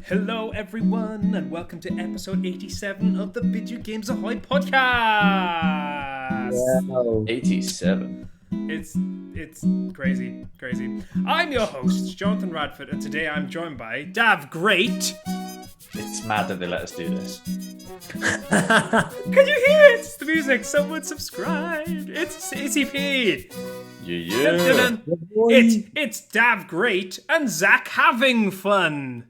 Hello everyone and welcome to episode 87 of the Video Games Ahoy Podcast. Wow. 87. It's crazy. I'm your host, Jonathan Radford, and today I'm joined by Daf Gape. It's mad that they let us do this. Can you hear it? It's the music. Someone subscribe. It's CCP. Yeah. It's Daf Gape and Zach having fun.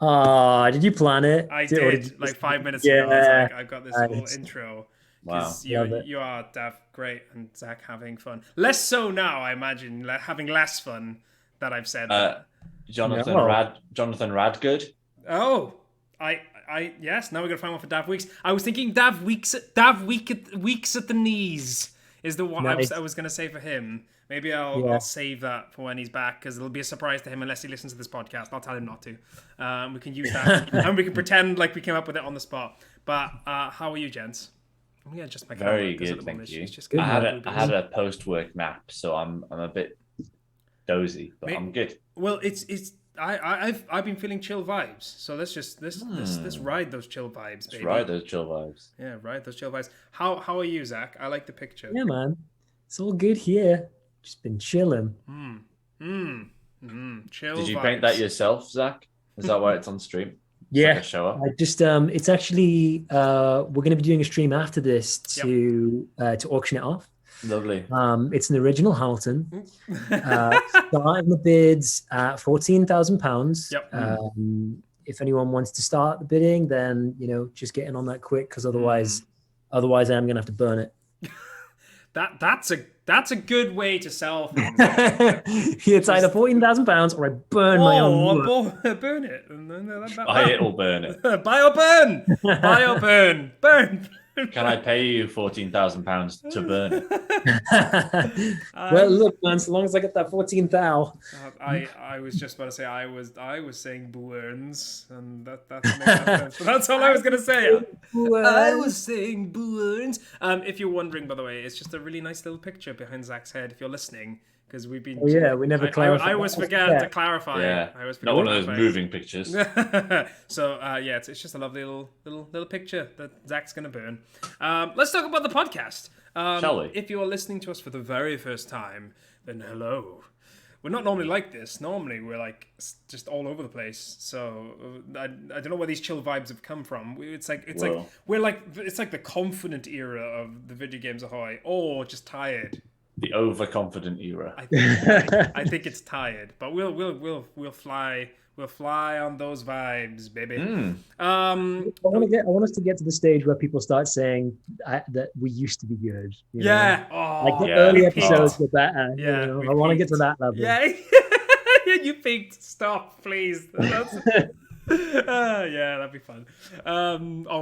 Did you plan it? I did like 5 minutes ago. I was like, I've got this whole intro. Wow. You are Daf Gape and Zach having fun. Less so now, I imagine, having less fun that I've said that. Jonathan Radgood. Oh, yes. Now we're gonna find one for Dav Weeks. I was thinking Dav Weeks at the knees is the one Nice. I was gonna say for him. Maybe I'll save that for when he's back because it'll be a surprise to him unless he listens to this podcast. I'll tell him not to. We can use that and we can pretend like we came up with it on the spot. But how are you, gents? I'm gonna adjust my camera. Very good, thank you. Just I had a post-work nap, so I'm a bit dozy, but I'm good. Well, I've been feeling chill vibes, so let's ride those chill vibes, baby. Let's ride those chill vibes. Yeah, ride those chill vibes. How are you, Zach? I like the picture. Yeah, man. It's all good here. Just been chilling. Chill. Did you vibes. paint that yourself, Zach? Is that why it's on stream? Yeah. Like a show up? I just it's actually we're going to be doing a stream after this to auction it off. Lovely. It's an original Hamilton. Starting the bids at £14,000. Yep. If anyone wants to start the bidding, then just get in on that quick because otherwise I'm going to have to burn it. That's a good way to sell things. It's either £14,000 or I burn my own work. Burn it. Buy it or burn it. Buy or burn. Buy or burn. Burn. Can I pay you £14,000 to burn it? Well, look, man. So long as I get that 14,000. I was just about to say I was saying burns, and that makes sense. But that's all I was gonna say. I was saying burns. If you're wondering, by the way, it's just a really nice little picture behind Zach's head. If you're listening, because we've been. Oh yeah, we never clarified. I always forget to clarify. Yeah, I always forget not one of those clarify. moving pictures. So it's just a lovely little picture that Zach's gonna burn. Let's talk about the podcast. Shall we? If you are listening to us for the very first time, then hello. We're not normally like this. Normally, we're like just all over the place. So I don't know where these chill vibes have come from. It's like the confident era of the Video Games Ahoy, or just tired. The overconfident era. I think it's tired, but we'll fly on those vibes, baby. I want us to get to the stage where people start saying that we used to be good. Yeah. Early episodes were better. Yeah. I want to get to that level. Yeah. You peaked. Stop, please. Yeah, that'd be fun.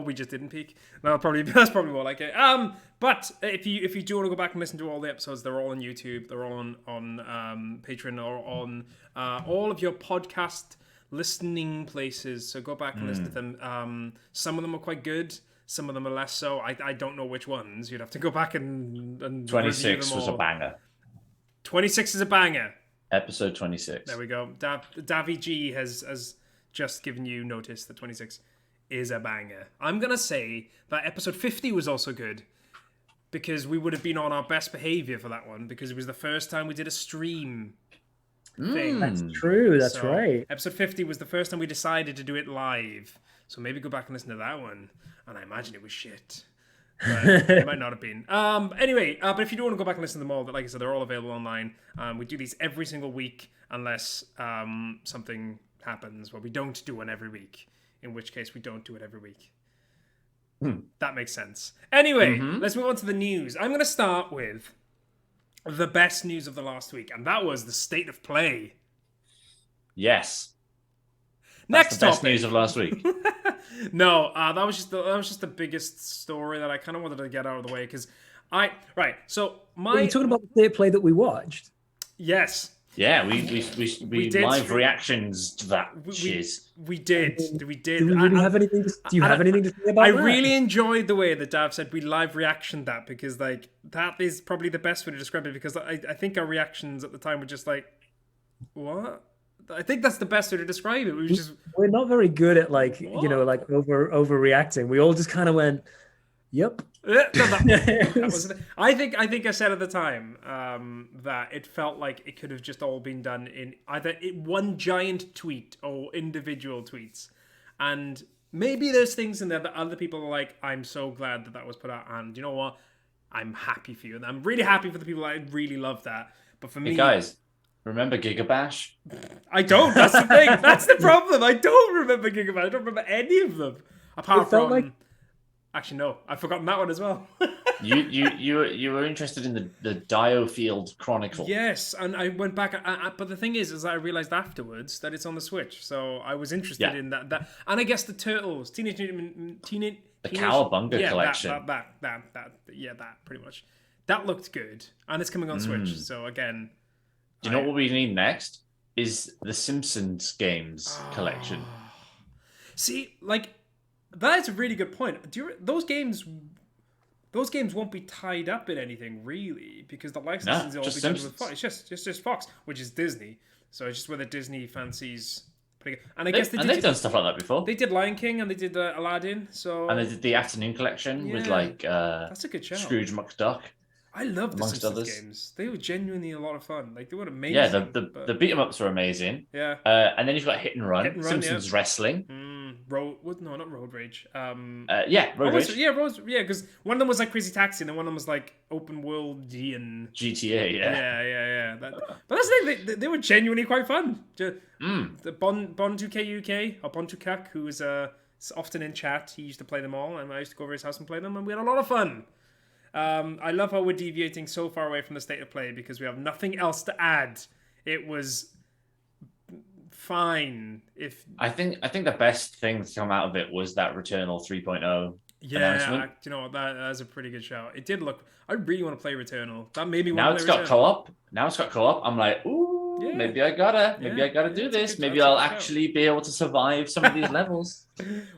We just didn't peak. No, that's probably more like it. But if you do want to go back and listen to all the episodes, they're all on YouTube. They're all on Patreon or on all of your podcast listening places. So go back and listen to them. Some of them are quite good. Some of them are less so. I don't know which ones. You'd have to go back and 26 was a banger. 26 is a banger. Episode 26. There we go. Davy G has just given you notice that 26 is a banger. I'm going to say that episode 50 was also good because we would have been on our best behavior for that one because it was the first time we did a stream thing. That's true. That's right. Episode 50 was the first time we decided to do it live. So maybe go back and listen to that one. And I imagine it was shit. But it might not have been. Anyway, but if you do want to go back and listen to them all, like I said, they're all available online. We do these every single week unless something happens where we don't do one every week, in which case we don't do it every week. That makes sense. Anyway, let's move on to the news. I'm going to start with the best news of the last week, and that was the state of play. Yes. Next That's the best topic. news of last week. No, that was just the biggest story that I kind of wanted to get out of the way because So Are you talking about the state of play that we watched? Yes. Yeah, we did live reactions to that shiz. We did. Do you have anything to say about I that? really enjoyed the way that Dav said we live reaction that because like that is probably the best way to describe it because I think our reactions at the time were just like, what? I think that's the best way to describe it. We just We're not very good at like What? like overreacting. We all just kind of went, "Yep." that was. I think I said at the time that it felt like it could have just all been done in either one giant tweet or individual tweets, and maybe there's things in there that other people are like, "I'm so glad that was put out," and you know what? I'm happy for you, and I'm really happy for the people that really love that. But for me, guys, remember Gigabash? I don't. That's the thing. That's the problem. I don't remember Gigabyte. I don't remember any of them apart from. Like... Actually, no. I've forgotten that one as well. you were interested in the Diofield Chronicle. Yes, and I went back. But the thing is I realized afterwards that it's on the Switch, so I was interested in that. And I guess the Turtles, the Cowabunga collection. That pretty much. That looked good, and it's coming on Switch. So again, do you know what we need next? Is the Simpsons games collection. See, like that is a really good point. Those games won't be tied up in anything really because the licensing will be done with Fox. It's just Fox, which is Disney. So it's just whether Disney fancies putting it. And I guess they've done stuff like that before. They did Lion King and they did Aladdin. So and they did the Afternoon Collection with like that's a good show. Scrooge McDuck. I love the Simpsons games. They were genuinely a lot of fun. Like they were amazing. Yeah, the beat 'em ups were amazing. Yeah. And then you've got Hit and Run, Simpsons Wrestling. Not Road Rage. Road Rage. Because one of them was like Crazy Taxi, and then one of them was like Open World and GTA. Yeah. But that's the thing. They were genuinely quite fun. The Bon2K UK or Bon2Kak, who is often in chat, he used to play them all, and I used to go over his house and play them, and we had a lot of fun. I love how we're deviating so far away from the state of play because we have nothing else to add. It was fine. I think the best thing to come out of it was that Returnal 3.0 announcement. You know what? That's a pretty good show. It did look. I really want to play Returnal. That made me want to play Returnal. Now it's got co-op. I'm like, ooh, maybe I gotta do this. Maybe I'll actually be able to survive some of these levels.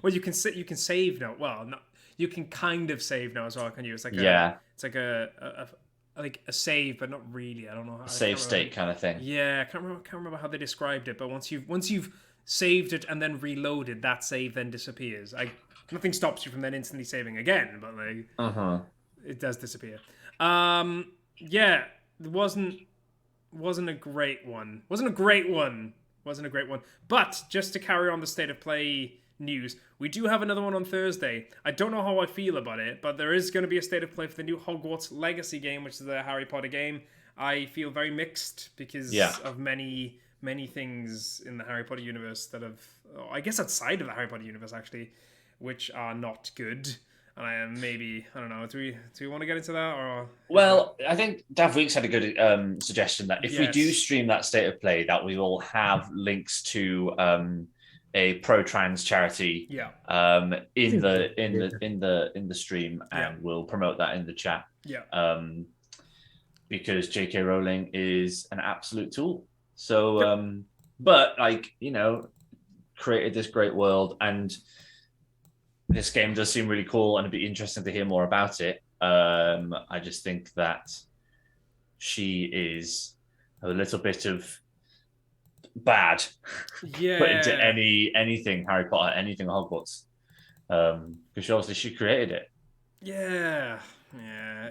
Well, you can save now. Well, not. You can kind of save now as well, can you? It's like it's like a save, but not really. I don't know how. Save state kind of thing. Yeah, I can't remember how they described it. But once you've saved it and then reloaded, that save then disappears. Nothing stops you from then instantly saving again, but like it does disappear. It wasn't a great one. Wasn't a great one. But just to carry on the state of play news, we do have another one on Thursday. I don't know how I feel about it, but there is going to be a state of play for the new Hogwarts Legacy game, which is the Harry Potter game. I feel very mixed because of many things in the Harry Potter universe that have, I guess outside of the Harry Potter universe actually, which are not good. And I don't know. Do we want to get into that or? Well, I think Daf Weeks had a good suggestion that if we do stream that state of play, that we will have links to a pro-trans charity in the stream, and we'll promote that in the chat. Because J.K. Rowling is an absolute tool. So but created this great world, and this game does seem really cool, and it'd be interesting to hear more about it. I just think that she is a little bit of bad put into anything Harry Potter, anything Hogwarts, because obviously she created it.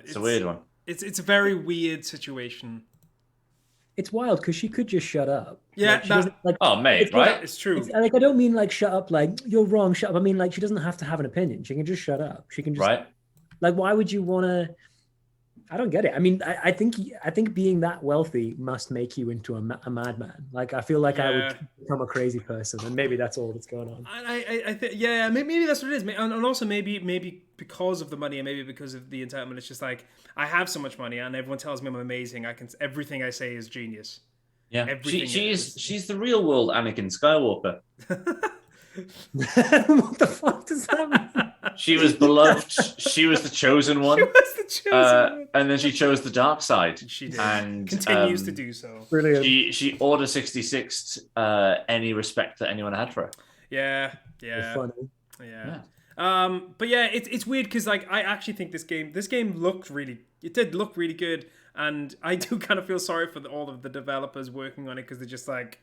It's a weird one. It's a very weird situation. It's wild because she could just shut up. Right? It's true. I don't mean like shut up, like you're wrong, shut up. I mean like she doesn't have to have an opinion. She can just shut up. She can just like, why would you want to? I don't get it. I mean, I think being that wealthy must make you into a madman. Like, I feel like I would become a crazy person, and maybe that's all that's going on. I think, maybe that's what it is, and also maybe because of the money, and maybe because of the entitlement, it's just like I have so much money, and everyone tells me I'm amazing. Everything I say is genius. Yeah, she's the real world Anakin Skywalker. What the fuck does that mean? She was beloved. She was the chosen one. She was the chosen one. And then she chose the dark side. She did. And continues to do so. Brilliant. She Order 66 any respect that anyone had for her. Yeah. Funny. Yeah. But yeah, it's weird because like I actually think this game looked really. It did look really good, and I do kind of feel sorry for all of the developers working on it because they're just like,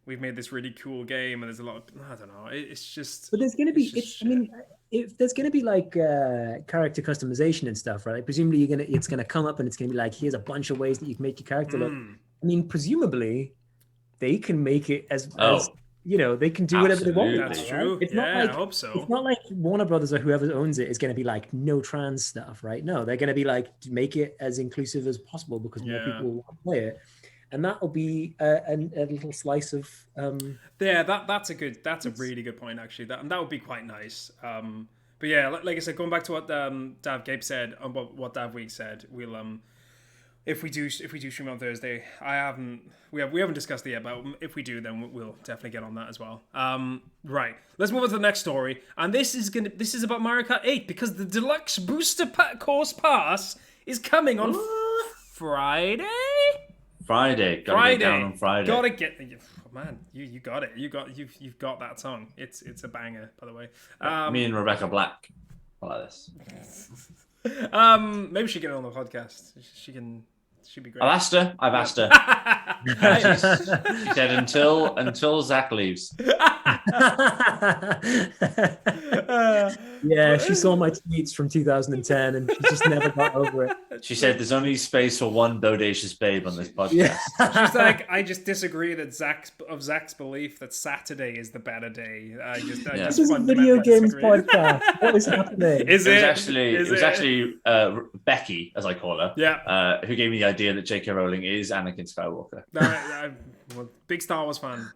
we've made this really cool game, and there's a lot of, I don't know, it's just. But there's going to be, just I mean, if there's going to be like character customization and stuff, right? Presumably it's going to come up and it's going to be like, here's a bunch of ways that you can make your character look. I mean, presumably they can make it as they can do whatever they want. That's true. It's not like, I hope so. It's not like Warner Brothers or whoever owns it is going to be like no trans stuff, right? No, they're going to be like, make it as inclusive as possible because more people will want to play it. And that'll be a little slice of. That's a really good point actually. That would be quite nice. But yeah, like I said, going back to what Daf Gape said and what Daf Week said, we'll if we do stream on Thursday, we haven't discussed it yet, but if we do, then we'll definitely get on that as well. Right, let's move on to the next story, and this is about Mario Kart 8 because the deluxe booster course pass is coming on Friday. Gotta get down on Friday. Gotta get, man. You got it. You've got that song. It's a banger, by the way. Me and Rebecca Black like this. Maybe she can get on the podcast. She'd be great. I've asked her. She said until Zach leaves. Yeah, she saw my tweets from 2010 and she just never got over it. She said there's only space for one bodacious babe on this podcast. Yeah. She's like, I just disagree that Zach's belief that Saturday is the better day. This is a video games podcast. What is happening? It was actually Becky, as I call her, who gave me the idea that J.K. Rowling is Anakin Skywalker. Big Star Wars fan.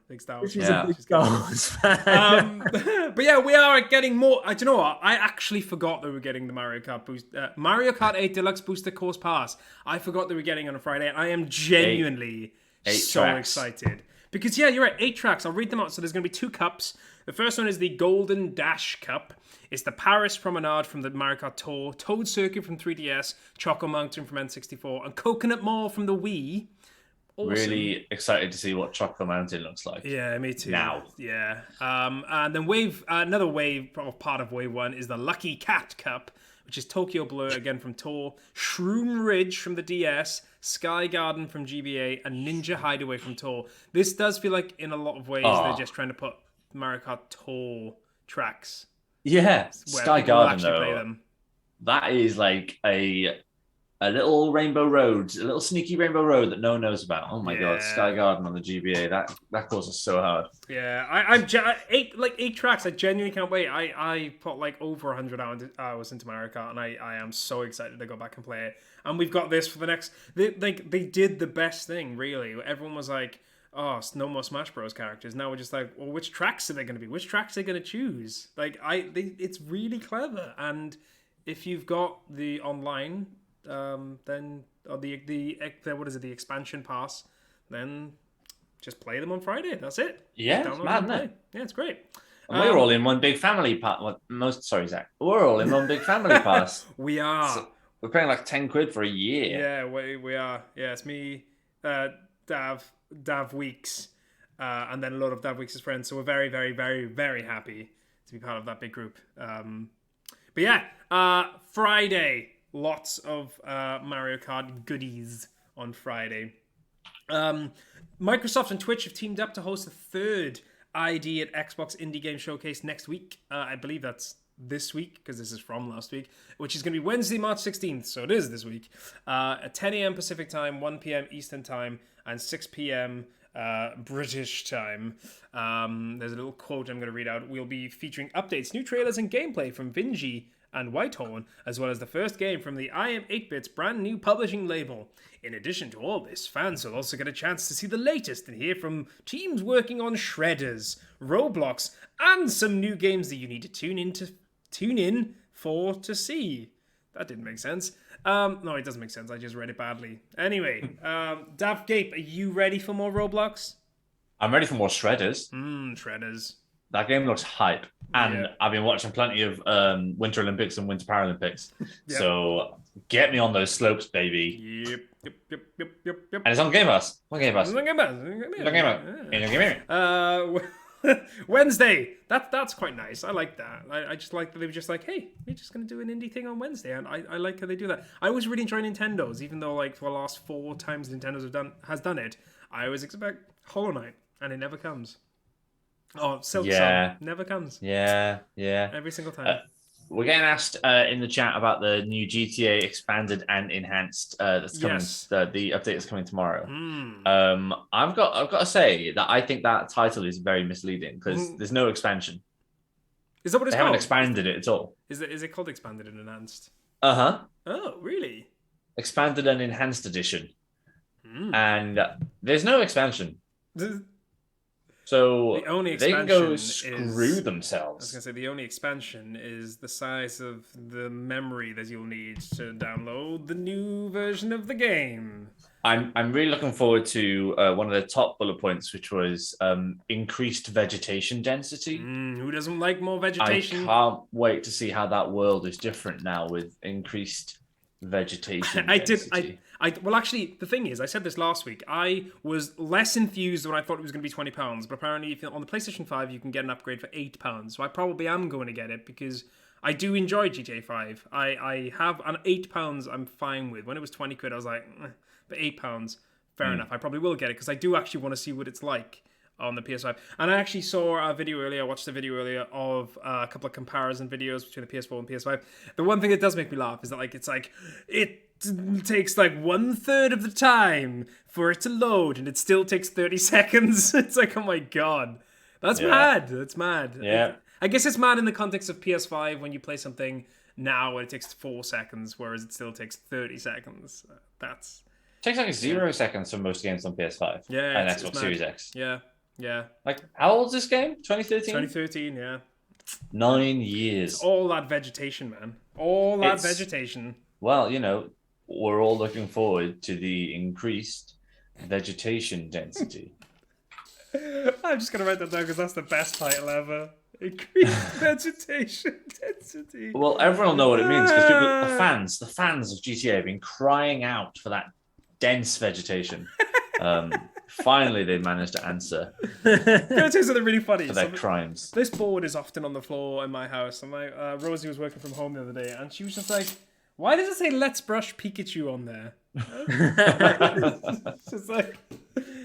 She's a big Star Wars fan. But yeah, we are getting more. Do you know what? I actually forgot that we were getting the Mario Kart 8 Deluxe Booster Course Pass. I forgot that we were getting on a Friday. I am genuinely so excited. Because, yeah, you're right. 8 tracks. I'll read them out. So there's going to be 2 cups. The first one is the Golden Dash Cup. It's the Paris Promenade from the Mario Kart Tour, Toad Circuit from 3DS, Choco Mountain from N64, and Coconut Mall from the Wii. Awesome. Really excited to see what Choco Mountain looks like. Yeah, me too. Now. Yeah. And then another wave, part of Wave 1 is the Lucky Cat Cup, which is Tokyo Blur again from Tour, Shroom Ridge from the DS, Sky Garden from GBA, and Ninja Hideaway from Tour. This does feel like in a lot of ways they're just trying to put Mario Kart Tour tracks. Yeah, Sky Garden though. That is like a little rainbow road, a little sneaky rainbow road that no one knows about. Oh my god, Sky Garden on the GBA. That course is so hard. Yeah, I'm 8 tracks. I genuinely can't wait. I put like over 100 hours into Mario Kart, and I am so excited to go back and play it. And we've got this for the next. They did the best thing, really. Everyone was like, "Oh, no more Smash Bros. Characters." Now we're just like, "Well, which tracks are they going to be? Which tracks are they going to choose?" Like, it's really clever. And if you've got the online. Then the expansion pass, then just play them on Friday. That's it. Yeah, it's mad, isn't it? Yeah, it's great. And we're all in one big family pass. Zach. We're all in one big family pass. We are. So we're paying like 10 quid for a year. Yeah, we are. Yeah, it's me, Dav Weeks, and then a lot of Dav Weeks' friends. So we're very, very, very, very happy to be part of that big group. But yeah, Friday. Lots of Mario Kart goodies on Friday. Microsoft and Twitch have teamed up to host the 3rd ID at Xbox Indie Game Showcase next week. I believe that's this week, because this is from last week, which is going to be Wednesday, March 16th. So it is this week. At 10 a.m. Pacific time, 1 p.m. Eastern time, and 6 p.m. British time. There's a little quote I'm going to read out. We'll be featuring updates, new trailers, and gameplay from Vinji and Whitehorn, as well as the first game from the I Am 8-Bit's brand new publishing label. In addition to all this, fans will also get a chance to see the latest and hear from teams working on Shredders, Roblox, and some new games that you need to tune in for to see. That didn't make sense. No, it doesn't make sense. I just read it badly. Anyway, Daf Gape, are you ready for more Roblox? I'm ready for more Shredders. Shredders. That game looks hype. And I've been watching plenty of Winter Olympics and Winter Paralympics. Yep. So get me on those slopes, baby. Yep. And it's on Game Pass. Wednesday. That's quite nice. I like that. I just like that they were just like, hey, we're just going to do an indie thing on Wednesday. And I like how they do that. I always really enjoy Nintendo's, even though like for the last 4 times Nintendo's has done it, I always expect Hollow Knight. And it never comes. Oh, Silk Yeah. Song never comes. Yeah. Every single time. We're getting asked in the chat about the new GTA expanded and enhanced that's coming. Yes. The update is coming tomorrow. Mm. I've got to say that I think that title is very misleading because there's no expansion. Is that what it's They called? haven't expanded it at all. Is it called expanded and enhanced? Uh-huh. Oh, really? Expanded and enhanced edition. And there's no expansion. So the only they expansion can go screw themselves. I was going to say, the only expansion is the size of the memory that you'll need to download the new version of the game. I'm really looking forward to one of the top bullet points, which was increased vegetation density. Who doesn't like more vegetation? I can't wait to see how that world is different now with increased vegetation density. Well, actually, the thing is, I said this last week. I was less enthused when I thought it was going to be £20, but apparently, on the PlayStation 5, you can get an upgrade for £8. So I probably am going to get it because I do enjoy GTA 5. I have an £8. I'm fine with. When it was 20 quid, I was like, but £8, fair enough. I probably will get it because I do actually want to see what it's like on the PS5. And I actually saw a video earlier, I watched a video earlier of a couple of comparison videos between the PS4 and PS5. The one thing that does make me laugh is that it takes like 1/3 of the time for it to load and it still takes 30 seconds. It's like, oh my god. That's mad. That's mad. Yeah. I guess it's mad in the context of PS5 when you play something now and it takes 4 seconds, whereas it still takes 30 seconds. It takes like 0 seconds for most games on PS5 and Xbox Series X. Yeah. Like, how old is this game? 2013? 2013, yeah. 9 years. It's all that vegetation, man. All that vegetation. Well, we're all looking forward to the increased vegetation density. I'm just going to write that down because that's the best title ever. Increased vegetation density. Well, everyone will know what it means because the fans of GTA have been crying out for that dense vegetation. Finally, they managed to answer. I'm going to tell you something really funny. For their crimes. This board is often on the floor in my house. And Rosie was working from home the other day, and she was just like, "Why does it say 'Let's brush Pikachu' on there?"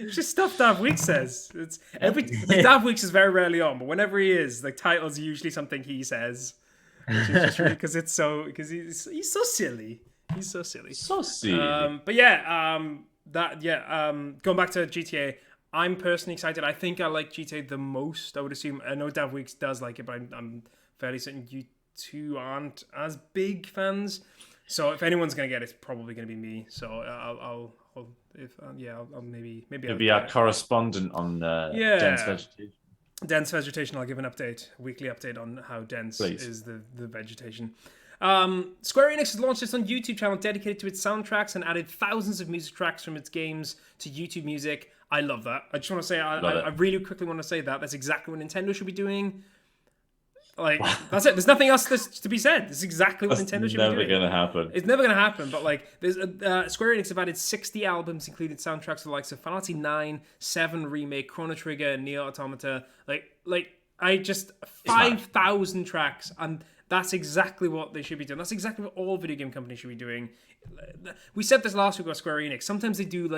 It's just stuff Daf Weeks says. Daf Weeks is very rarely on, but whenever he is, the title's usually something he says. Because he's so silly. He's so silly. So silly. But yeah, going back to GTA, I'm personally excited. I think I like GTA the most. I would assume. I know Dav Weeks does like it, but I'm fairly certain you two aren't as big fans. So if anyone's gonna get it, it's probably gonna be me. So I'll maybe You'll be our correspondent on dense vegetation. Dense vegetation. I'll give an update, a weekly update on how dense is the vegetation. Square Enix has launched its own YouTube channel dedicated to its soundtracks and added thousands of music tracks from its games to YouTube Music. I love that. I just want to say, I really quickly want to say that's exactly what Nintendo should be doing. Like, that's it. There's nothing else to be said. This is exactly what Nintendo should be doing. It's never going to happen. It's never going to happen, but there's Square Enix have added 60 albums, including soundtracks to the likes of Final Fantasy 9, 7 Remake, Chrono Trigger, and Neo Automata. 5,000 tracks, and that's exactly what they should be doing. That's exactly what all video game companies should be doing. We said this last week about Square Enix. Sometimes they do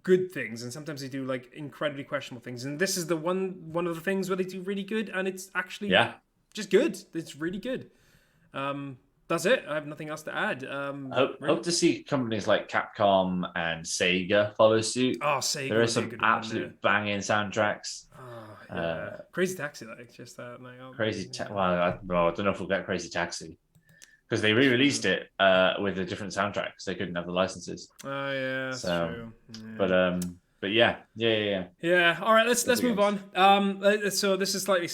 good things, and sometimes they do incredibly questionable things. And this is the one of the things where they do really good, and it's actually just good. It's really good. That's it. I have nothing else to add. Hope to see companies like Capcom and Sega follow suit. Oh, Sega! There are some absolute banging soundtracks. Crazy Taxi, just that. Crazy. Well, I don't know if we'll get Crazy Taxi because they re-released it with a different soundtrack because they couldn't have the licenses. Oh yeah, that's true. Yeah. But yeah. All right, let's move on. So this is slightly.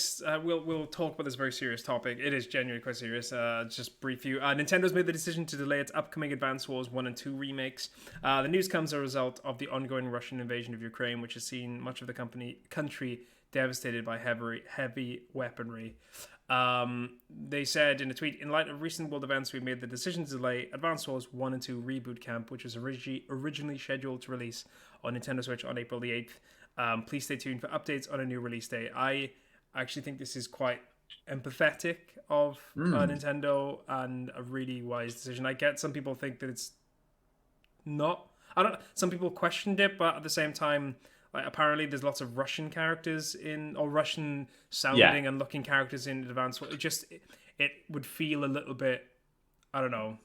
We'll talk about this very serious topic. It is genuinely quite serious. Just brief you. Nintendo's made the decision to delay its upcoming Advance Wars 1 and 2 remakes. The news comes as a result of the ongoing Russian invasion of Ukraine, which has seen much of the country devastated by heavy weaponry. They said in a tweet, in light of recent world events, we made the decision to delay Advance Wars 1 and 2 Reboot Camp, which was originally scheduled to release on Nintendo Switch on April the 8th. Please stay tuned for updates on a new release date. I actually think this is quite empathetic of Nintendo and a really wise decision. I get some people think that it's not. Some people questioned it, but at the same time, like apparently there's lots of Russian characters or Russian sounding and looking characters in Advance Wars. It would feel a little bit, I don't know.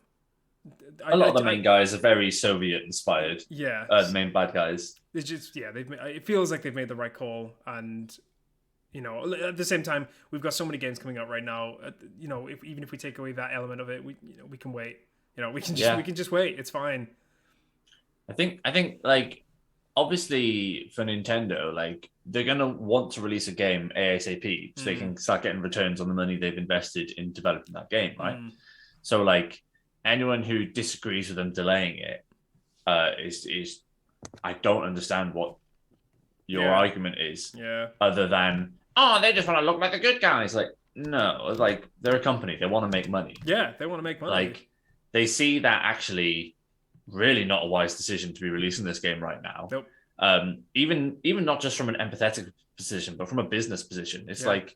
A lot of the main guys are very Soviet inspired. Yeah. The main bad guys. It's just, it feels like they've made the right call. And, at the same time, we've got so many games coming out right now. Even if we take away that element of it, we can wait. We can just wait. It's fine. I think like, obviously for Nintendo, like they're gonna want to release a game ASAP so they can start getting returns on the money they've invested in developing that game, right? So like anyone who disagrees with them delaying it is I don't understand what your argument is. Yeah. Other than they just want to look like the good guys. Like no, like they're a company. They want to make money. Yeah, they want to make money. Like they see that actually really not a wise decision to be releasing this game right now. Nope. Even not just from an empathetic position, but from a business position. It's like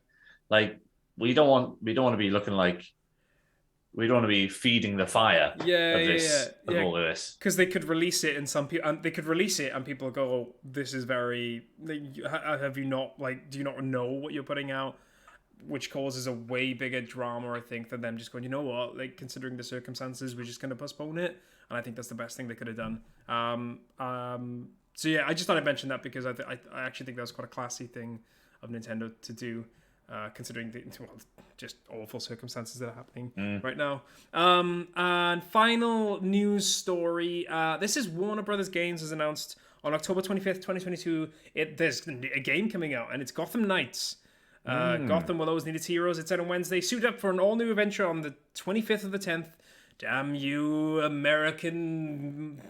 we don't want to be looking like we don't want to be feeding the fire of all of this. Because they could release it and people go, oh, this is very. Have you not do you not know what you're putting out? Which causes a way bigger drama, I think, than them just going, you know what, like considering the circumstances, we're just going to postpone it. And I think that's the best thing they could have done. So yeah, I just thought I'd mention that because I actually think that was quite a classy thing of Nintendo to do, considering the just awful circumstances that are happening right now. And final news story. This is Warner Brothers Games has announced on October 25th, 2022, there's a game coming out, and it's Gotham Knights. Gotham will always need its heroes. It's out on Wednesday. Suit up for an all-new adventure on the 25th of the 10th. Damn you, American...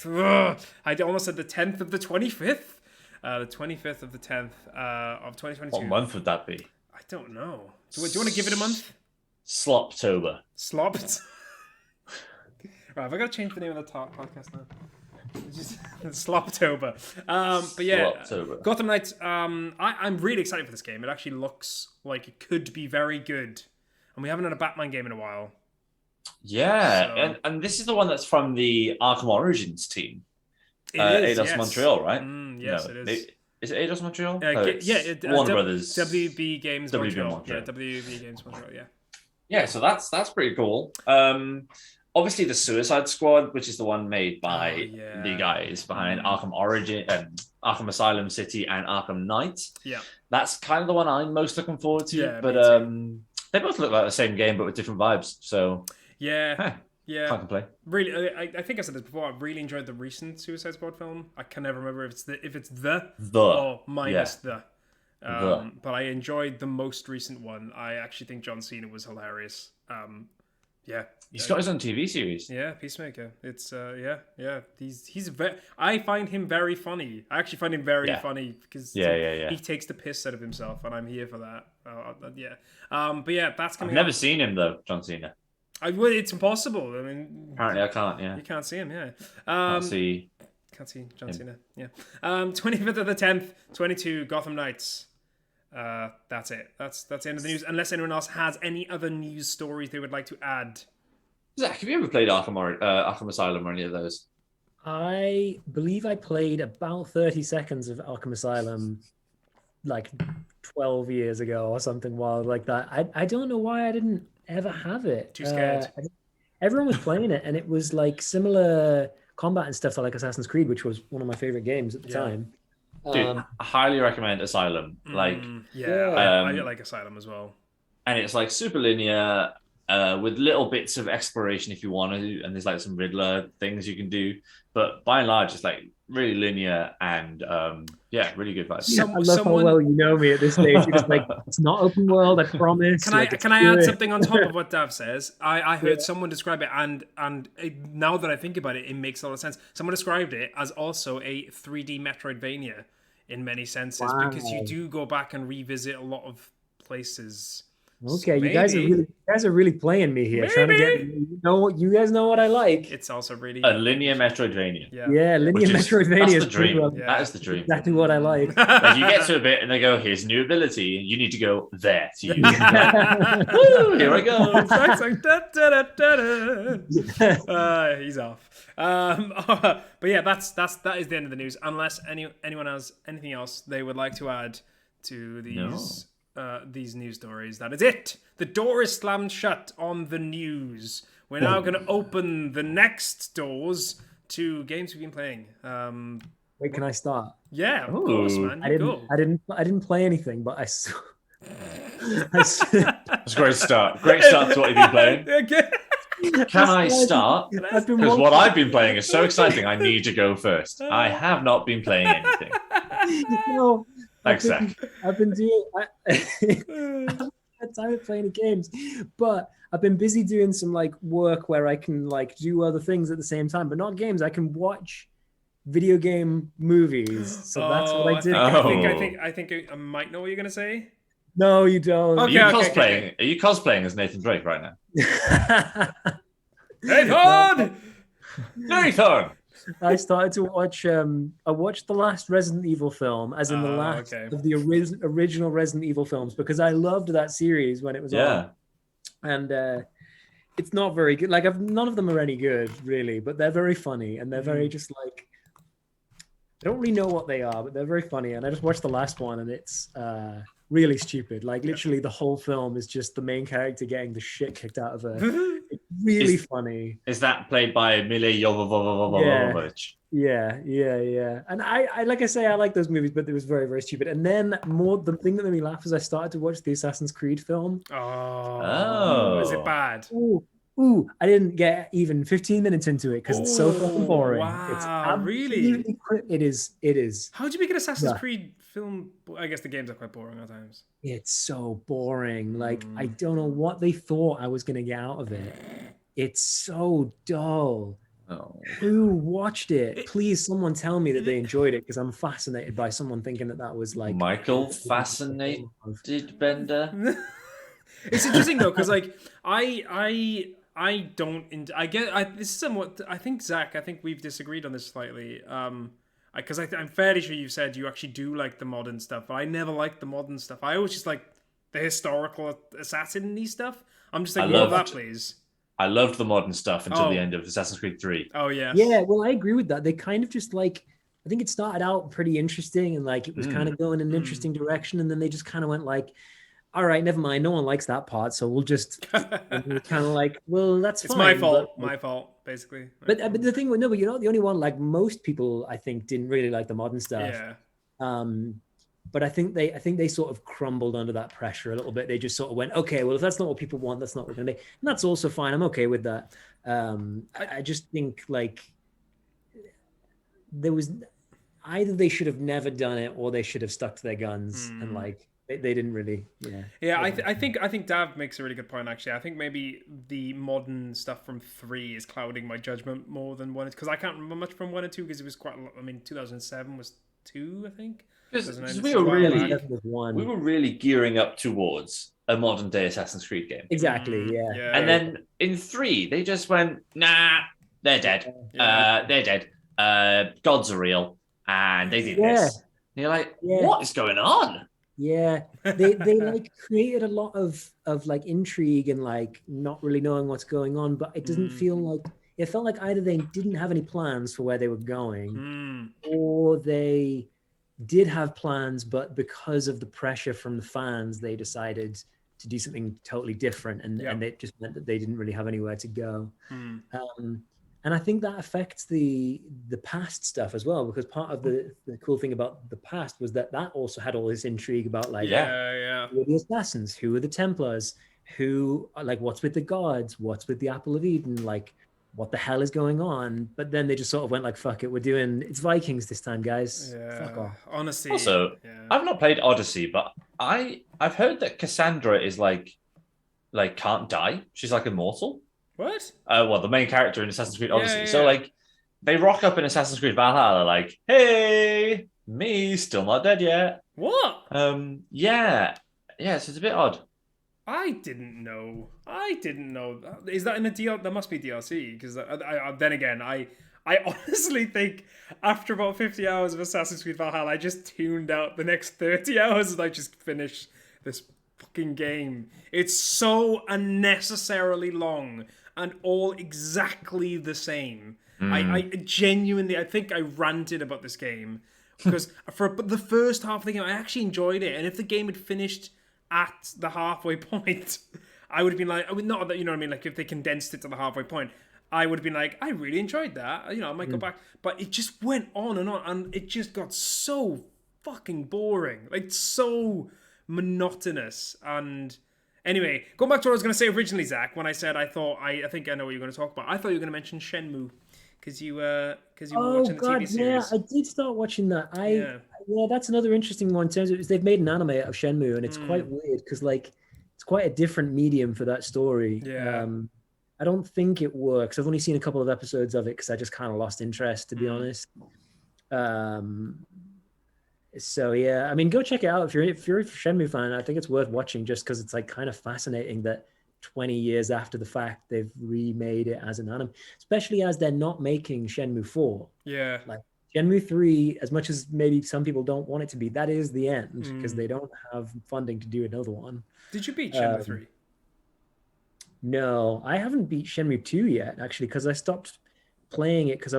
I almost said the 10th of the 25th. The 25th of the 10th of 2022. What month would that be? I don't know. Do you want to give it a month? Sloptober. Slop? Right, have I got to change the name of the podcast now? Sloptober. But yeah, Sloptober. Gotham Knights. I'm really excited for this game. It actually looks like it could be very good, and we haven't had a Batman game in a while. Yeah, and this is the one that's from the Arkham Origins team. Eidos Montreal, right? Yes, it is. Is it Eidos Montreal? Warner Brothers. WB Games Montreal. Yeah, WB Games Montreal. Yeah. Yeah, so that's pretty cool. Obviously, the Suicide Squad, which is the one made by the guys behind Arkham Origin and Arkham Asylum City and Arkham Knight. Yeah, that's kind of the one I'm most looking forward to. Yeah, but they both look like the same game, but with different vibes. So yeah, can't complain. Really, I think I said this before. I really enjoyed the recent Suicide Squad film. I can never remember if it's the or minus the. But I enjoyed the most recent one. I actually think John Cena was hilarious. He's got his own TV series. Yeah, Peacemaker. It's He's I find him very funny. I actually find him very funny because he takes the piss out of himself, and I'm here for that. But yeah, that's coming. I've never seen him though, John Cena. It's impossible. I mean, apparently I can't. Yeah, you can't see him. Yeah, can't see John Cena. Yeah. 25th of the 10th, 22 Gotham Knights. That's it. That's the end of the news. Unless anyone else has any other news stories they would like to add. Zach, have you ever played Arkham Asylum or any of those? I believe I played about 30 seconds of Arkham Asylum like 12 years ago or something wild like that. I don't know why I didn't ever have it. Too scared. Everyone was playing it, and it was like similar combat and stuff to like Assassin's Creed, which was one of my favorite games at the time. Dude, I highly recommend Asylum. I like Asylum as well. And it's like super linear, with little bits of exploration if you want to, and there's like some Riddler things you can do. But by and large, it's like really linear and really good vibes. I love how well you know me at this stage. You're just like, it's not open world, I promise. Can I add something on top of what Dav says? I heard someone describe it, and now that I think about it, it makes a lot of sense. Someone described it as also a 3D Metroidvania in many senses, because you do go back and revisit a lot of places. Okay, So you guys are really playing me here, trying to get you guys know what I like. It's also really a linear Metroidvania. Yeah, linear Metroidvania. That's the dream. Yeah. That is the dream. Exactly what I like. Like you get to a bit and they go, "Here's a new ability," and you need to go there to use it. Woo, here I go. It's like he's off. But yeah, that is the end of the news. Unless anyone has anything else they would like to add to these news stories, that is it. The door is slammed shut on the news. We're now going to open the next doors to games we've been playing. Wait, can I start? Yeah, of course, man. I didn't play anything, but I saw. That's a great start. Great start to what you've been playing. Okay. Can I start? Because what I've been playing is so exciting. I need to go first. I have not been playing anything. No. Thanks, Zach. I've been doing. I had time to play any games, but I've been busy doing some like work where I can like do other things at the same time, but not games. I can watch video game movies, so that's what I did. I think I might know what you're gonna say. No, you don't. Okay, Are you cosplaying as Nathan Drake right now? Nathan! I started to watch. I watched the last Resident Evil film, as in the last of the original Resident Evil films, because I loved that series when it was on. And it's not very good. Like none of them are any good, really, but they're very funny and they're very just like. I don't really know what they are, but they're very funny. And I just watched the last one, and it's really stupid. Like literally, the whole film is just the main character getting the shit kicked out of her. It's really funny. Is that played by Mila Jovovich? Yeah. And I like I say, I like those movies, but it was very, very stupid. And then the thing that made me laugh is I started to watch the Assassin's Creed film. Oh. Is it bad? Ooh, I didn't get even 15 minutes into it because it's so fucking boring. Wow, it's really? It is. How do you make an Assassin's Creed film? I guess the games are quite boring at times. It's so boring. Like, I don't know what they thought I was going to get out of it. It's so dull. Oh. Who watched it? Please, someone tell me that they enjoyed it, because I'm fascinated by someone thinking that was like... Michael fascinated Bender? It's interesting, though, because, like, I get this is somewhat. I think Zach. I think we've disagreed on this slightly. Because I'm fairly sure you said you actually do like the modern stuff. But I never liked the modern stuff. I always just like the historical assassin-y stuff. I'm just like, more of that, please. I loved the modern stuff until the end of Assassin's Creed 3. Oh yeah. Yeah. Well, I agree with that. They kind of just like. I think it started out pretty interesting and like it was kind of going in an interesting direction, and then they just kind of went like. All right, never mind. No one likes that part, so we'll just kind of like, well, that's fine. It's my fault. My fault, basically. But the thing, but you're not the only one. Like most people, I think, didn't really like the modern stuff. Yeah. But I think they sort of crumbled under that pressure a little bit. They just sort of went, okay, well, if that's not what people want, that's not what we're gonna do, and that's also fine. I'm okay with that. I just think like there was either they should have never done it or they should have stuck to their guns and like. They didn't really, I think Dav makes a really good point. Actually, I think maybe the modern stuff from 3 is clouding my judgment more than 1, because I can't remember much from 1 and 2 because it was quite. I mean, 2007 was 2, I think. Because we were really gearing up towards a modern day Assassin's Creed game. Exactly, yeah. And then in 3, they just went, nah, they're dead. They're dead. Gods are real, and they did this. And you're like, what is going on? Yeah, they like created a lot of like intrigue and like not really knowing what's going on, but it doesn't feel like it felt like either they didn't have any plans for where they were going, or they did have plans, but because of the pressure from the fans, they decided to do something totally different, and it just meant that they didn't really have anywhere to go. And I think that affects the past stuff as well, because part of the cool thing about the past was that also had all this intrigue about like, who are the assassins, who are the Templars, who like what's with the gods, what's with the Apple of Eden, like what the hell is going on? But then they just sort of went like, fuck it, it's Vikings this time, guys. Fuck off. Honestly. Also, I've not played Odyssey, but I've heard that Cassandra is like can't die. She's like immortal. What? Well, the main character in Assassin's Creed Odyssey. So, like, they rock up in Assassin's Creed Valhalla, like, hey, me, still not dead yet. What? Yeah, so it's a bit odd. I didn't know. Is that in a DL? There must be DLC because then again, I honestly think after about 50 hours of Assassin's Creed Valhalla, I just tuned out the next 30 hours and I just finished this fucking game. It's so unnecessarily long and all exactly the same. I genuinely, I think I ranted about this game because for the first half of the game, I actually enjoyed it. And if the game had finished at the halfway point, I would have been like, I would not, you know what I mean? Like if they condensed it to the halfway point, I would have been like, I really enjoyed that. You know, I might go back. But it just went on, and it just got so fucking boring. Like, so monotonous. And anyway, going back to what I was going to say originally, Zach, when I said I think I know what you're going to talk about. I thought you were going to mention Shenmue. Because you were watching the TV series. Yeah, I did start watching that. Yeah, that's another interesting one in terms of they've made an anime out of Shenmue, and it's quite weird because like it's quite a different medium for that story. Yeah. I don't think it works. I've only seen a couple of episodes of it because I just kind of lost interest, to be honest. So yeah, I mean, go check it out if you're a Shenmue fan. I think it's worth watching just because it's like kind of fascinating that 20 years after the fact they've remade it as an anime, especially as they're not making Shenmue 4. Yeah, like Shenmue 3, as much as maybe some people don't want it to be, that is the end because they don't have funding to do another one. Did you beat Shenmue 3? No, I haven't beat Shenmue 2 yet, actually, because I stopped playing it because I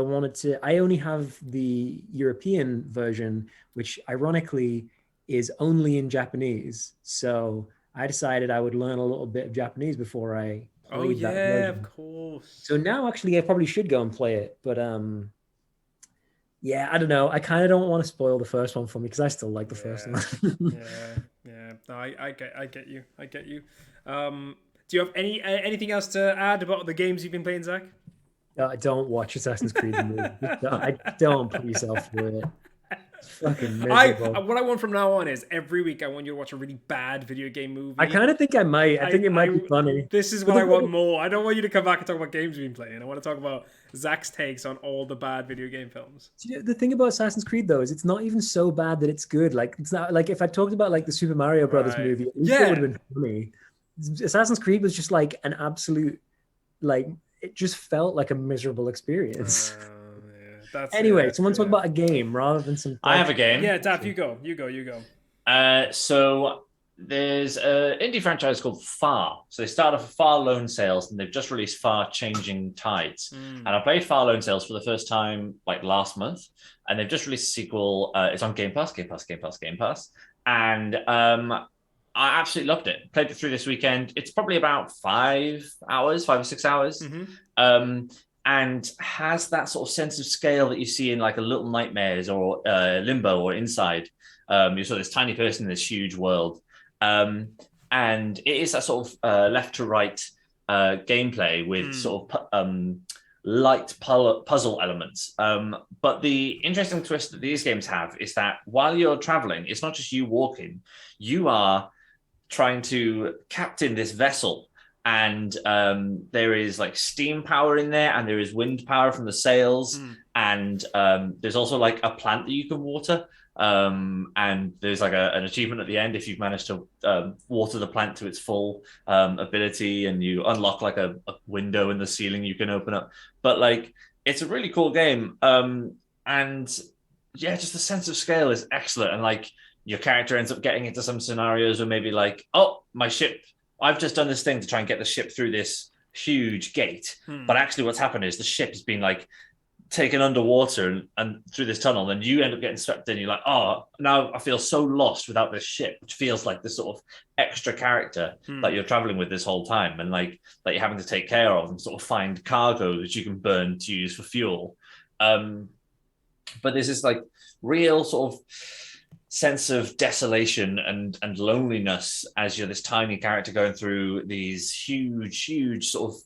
only have the European version, which ironically is only in Japanese. So I decided I would learn a little bit of Japanese before I played that version. Of course. So now actually I probably should go and play it, but yeah, I don't know. I kind of don't want to spoil the first one for me because I still like the first one. Yeah. No, I get you. Do you have anything else to add about the games you've been playing, Zach? Don't watch Assassin's Creed the movie. Don't put yourself through it. It's fucking miserable. What I want from now on is every week I want you to watch a really bad video game movie. I kind of think I might. I think it might be funny. This is what I want more. I don't want you to come back and talk about games we've been playing. I want to talk about Zach's takes on all the bad video game films. The thing about Assassin's Creed though is it's not even so bad that it's good. Like it's not like if I talked about like the Super Mario Brothers movie, it would have been funny. Assassin's Creed was just like an absolute, like it just felt like a miserable experience. Anyway, someone talk about a game rather than some. I have a game. Yeah, Daf, you go. So there's an indie franchise called Far. So they started off Far Lone Sales, and they've just released Far Changing Tides. And I played Far Lone Sales for the first time like last month, and they've just released a sequel. It's on Game Pass, and I absolutely loved it. Played it through this weekend. It's probably about 5 or 6 hours. And has that sort of sense of scale that you see in like a Little Nightmares or Limbo or Inside. You saw this tiny person in this huge world. And it is that sort of left to right gameplay with sort of light puzzle elements. But the interesting twist that these games have is that while you're traveling, it's not just you walking, you are trying to captain this vessel. And there is like steam power in there, and there is wind power from the sails, and there's also like a plant that you can water, and there's like an achievement at the end if you've managed to water the plant to its full ability, and you unlock like a window in the ceiling you can open up. But like it's a really cool game, and yeah, just the sense of scale is excellent, and like your character ends up getting into some scenarios where maybe like, oh, my ship, I've just done this thing to try and get the ship through this huge gate. But actually what's happened is the ship has been like taken underwater and through this tunnel, and you end up getting swept in. You're like, oh, now I feel so lost without this ship, which feels like this sort of extra character that you're traveling with this whole time, and like that you're having to take care of and sort of find cargo that you can burn to use for fuel. But there's this like real sort of sense of desolation and loneliness as you're this tiny character going through these huge sort of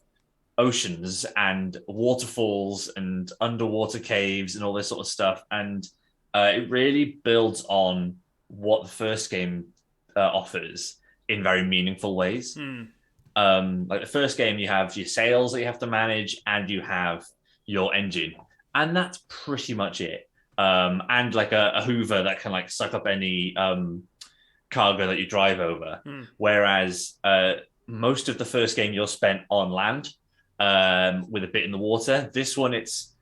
oceans and waterfalls and underwater caves and all this sort of stuff. And it really builds on what the first game offers in very meaningful ways. Like the first game, you have your sails that you have to manage, and you have your engine, and that's pretty much it. And like a Hoover that can like suck up any cargo that you drive over. Whereas most of the first game you're spent on land with a bit in the water. This one, it's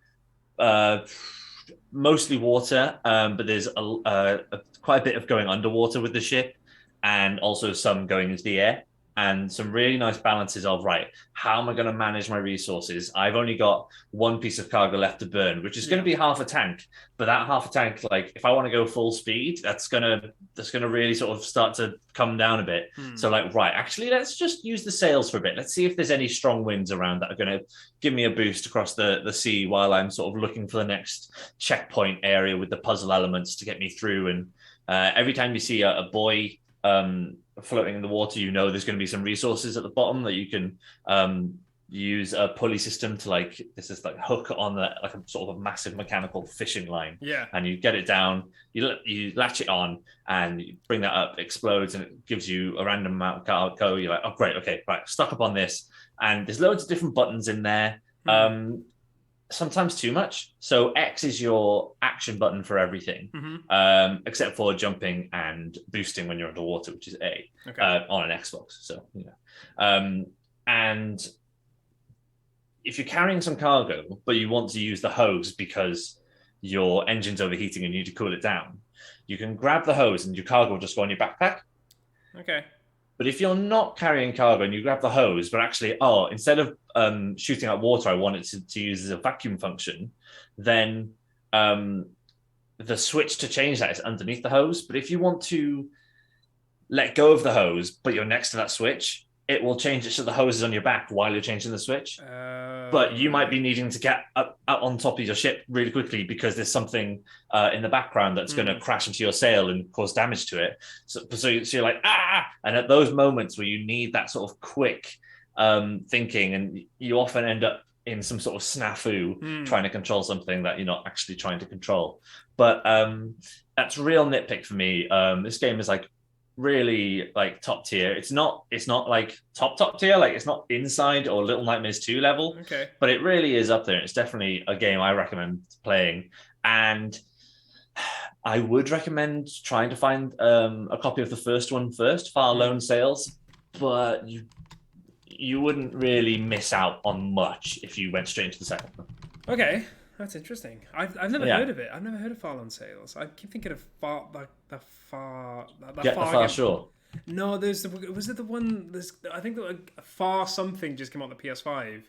mostly water, but there's quite a bit of going underwater with the ship, and also some going into the air, and some really nice balances of, right, how am I going to manage my resources? I've only got one piece of cargo left to burn, which is going to be half a tank. But that half a tank, like if I want to go full speed, that's gonna really sort of start to come down a bit. So like, right, actually, let's just use the sails for a bit. Let's see if there's any strong winds around that are going to give me a boost across the sea while I'm sort of looking for the next checkpoint area with the puzzle elements to get me through. And every time you see a buoy floating in the water, you know there's going to be some resources at the bottom that you can use a pulley system to, like, this is like hook on the, like a sort of a massive mechanical fishing line, and you get it down, you latch it on, and you bring that up, explodes, and it gives you a random amount of cargo. You're like, oh great, okay, right, stuck up on this, and there's loads of different buttons in there. Sometimes too much. So X is your action button for everything, except for jumping and boosting when you're underwater, which is A, on an Xbox. So, and if you're carrying some cargo, but you want to use the hose because your engine's overheating and you need to cool it down, you can grab the hose and your cargo will just go on your backpack. Okay. But if you're not carrying cargo and you grab the hose, but actually, instead of shooting out water, I want it to use as a vacuum function, then the switch to change that is underneath the hose. But if you want to let go of the hose, but you're next to that switch, it will change it so the hose is on your back while you're changing the switch. But you might be needing to get up on top of your ship really quickly because there's something in the background that's going to crash into your sail and cause damage to it. So you're like, and at those moments where you need that sort of quick thinking, and you often end up in some sort of snafu trying to control something that you're not actually trying to control. But that's real nitpick for me. This game is like really like top tier. It's not like top tier, like it's not Inside or Little Nightmares 2 level, but it really is up there. It's definitely a game I recommend playing, and I would recommend trying to find a copy of the first one first, Far Lone Sales, but you wouldn't really miss out on much if you went straight into the second one. Okay, that's interesting. I've never heard of it. I've never heard of Far Lone Sales. I keep thinking of the Far Shore. No, was it the one? I think Far something just came out on the PS5.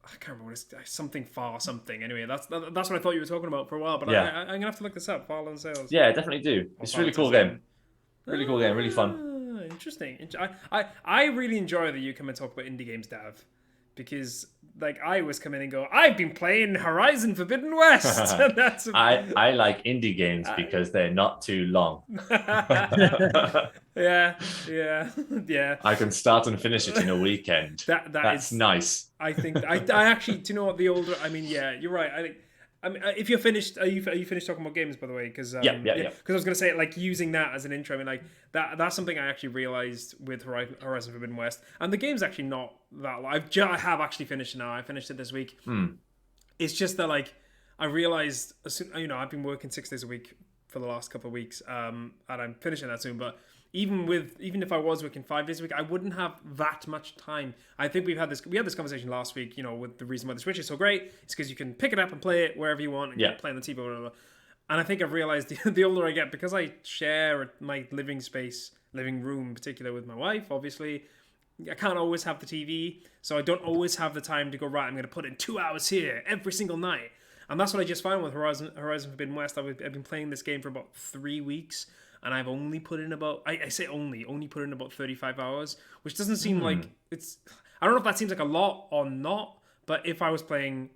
I can't remember what it's something Far something. Anyway, that's what I thought you were talking about for a while. But I'm gonna have to look this up. Far Lone Sales. Yeah, definitely do. It's a really cool game. Really cool game. Really fun. Interesting. I really enjoy that you come and talk about indie games, Dav, because like I always come in and go, I've been playing Horizon Forbidden West. And that's I like indie games because they're not too long. yeah. I can start and finish it in a weekend. That's nice. I think I actually, do you know what, the older, I mean, yeah, you're right. I mean, if you're finished, are you finished talking about games, by the way? Because yeah. Because I was gonna say, like, using that as an intro. I mean, like that's something I actually realized with Horizon Forbidden West, and the game's actually not that long. I have actually finished it now. I finished it this week. It's just that, like, I realized, I've been working 6 days a week for the last couple of weeks, and I'm finishing that soon. But even if I was working 5 days a week, I wouldn't have that much time. I think we had this conversation last week, with the reason why the Switch is so great. It's because you can pick it up and play it wherever you want, and you can play on the TV or whatever. And I think I've realized the older I get, because I share my living room in particular with my wife, obviously, I can't always have the TV, so I don't always have the time to go, right, I'm going to put in 2 hours here every single night. And that's what I just found with Horizon Forbidden West. I've been playing this game for about 3 weeks, and I've only put in about, I say only put in about 35 hours, which doesn't seem like it's, I don't know if that seems like a lot or not, but if I was playing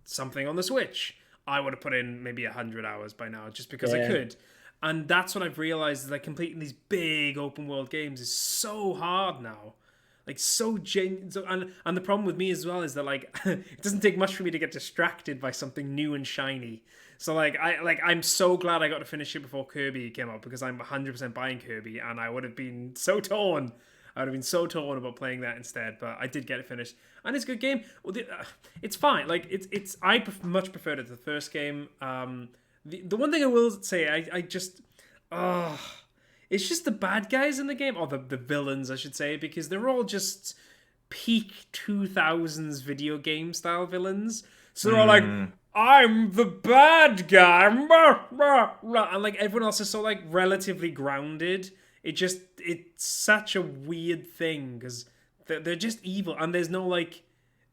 something on the Switch, I would have put in maybe 100 hours by now, just because I could. And that's what I've realized, is that completing these big open world games is so hard now. Like, so and the problem with me as well is that, like, it doesn't take much for me to get distracted by something new and shiny. So I'm so glad I got to finish it before Kirby came out, because I'm 100% buying Kirby, and I would have been so torn. I would have been so torn about playing that instead, but I did get it finished, and it's a good game. Well, it's fine. Like, it's I much preferred it to the first game. The one thing I will say, I just it's just the bad guys in the game, or the villains, I should say, because they're all just peak 2000s video game style villains. So they're all like, I'm the bad guy, and like everyone else is so like relatively grounded. It's such a weird thing because they're just evil, and there's no like,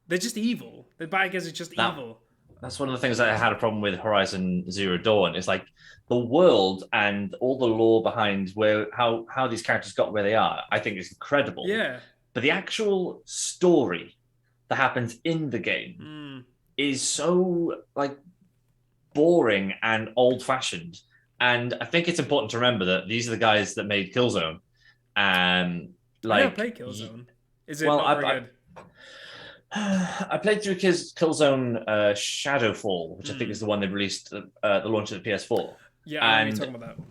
they're just evil. The bad guys are just evil. That's one of the things that I had a problem with Horizon Zero Dawn. Is like the world and all the lore behind how these characters got where they are. I think is incredible. Yeah. But the actual story that happens in the game is so like boring and old-fashioned. And I think it's important to remember that these are the guys that made Killzone. Like, I never played Killzone. Is it not very good? I played through Killzone Shadowfall, which I think is the one they released at the launch of the PS4. Yeah, I remember you talking about that.